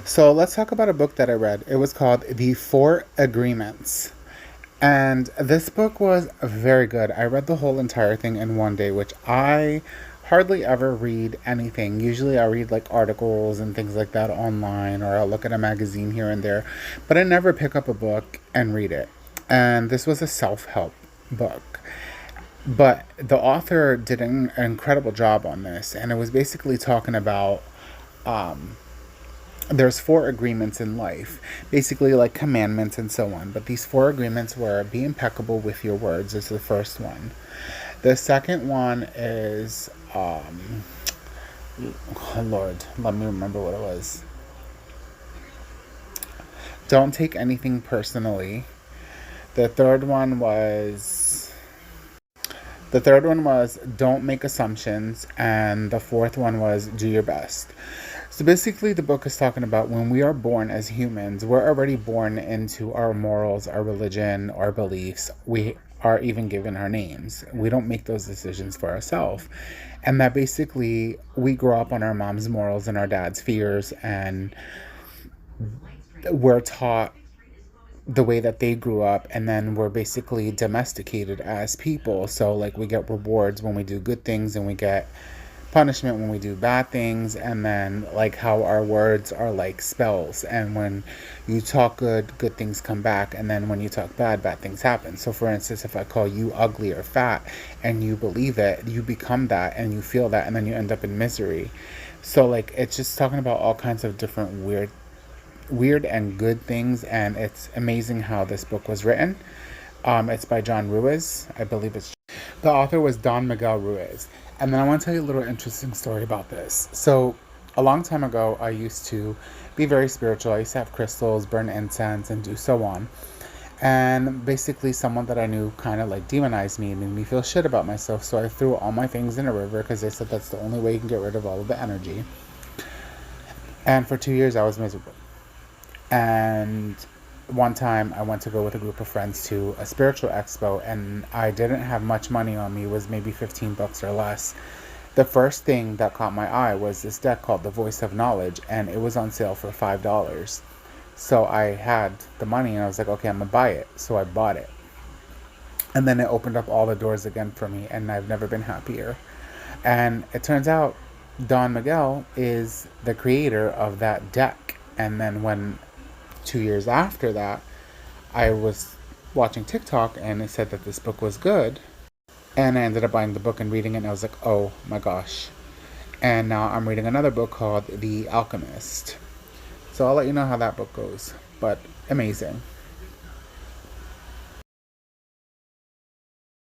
So let's talk about a book that I read. It was called The Four Agreements. And this book was very good. I read the whole entire thing in one day, which I hardly ever read anything. Usually I read like articles and things like that online, or I'll look at a magazine here and there, but I never pick up a book and read it. And this was a self help book. But the author did an incredible job on this, and it was basically talking about there's four agreements in life, basically like commandments and so on. But these four agreements were be impeccable with your words is the first one. The second one is, oh Lord, let me remember what it was. Don't take anything personally. The third one was the third one was don't make assumptions, and the fourth one was do your best. So basically, the book is talking about when we are born as humans, we're already born into our morals, our religion, our beliefs. We are even given our names. We don't make those decisions for ourselves. And that basically we grow up on our mom's morals and our dad's fears, and we're taught the way that they grew up, and then we're basically domesticated as people. So like we get rewards when we do good things, and we get punishment when we do bad things, and then like how our words are like spells, and when you talk good, good things come back, and then when you talk bad, bad things happen. So for instance, if I call you ugly or fat and you believe it, you become that and you feel that, and then you end up in misery. So like it's just talking about all kinds of different weird and good things, and it's amazing how this book was written. It's by John Ruiz, I believe it's. The author was Don Miguel Ruiz. And then I want to tell you a little interesting story about this. So, a long time ago, I used to be very spiritual. I used to have crystals, burn incense, and do so on. And basically, someone that I knew kind of like demonized me and made me feel shit about myself. So I threw all my things in a river because they said that's the only way you can get rid of all of the energy. And for 2 years, I was miserable. And one time I went to go with a group of friends to a spiritual expo, and I didn't have much money on me. It was maybe 15 bucks or less. The first thing that caught my eye was this deck called The Voice of Knowledge, and it was on sale for $5. So I had the money and I was like, okay, I'm gonna buy it. So I bought it. And then it opened up all the doors again for me, and I've never been happier. And it turns out Don Miguel is the creator of that deck. And then when 2 years after that, I was watching TikTok and it said that this book was good. And I ended up buying the book and reading it, and I was like, oh my gosh. And now I'm reading another book called The Alchemist. So I'll let you know how that book goes. But amazing.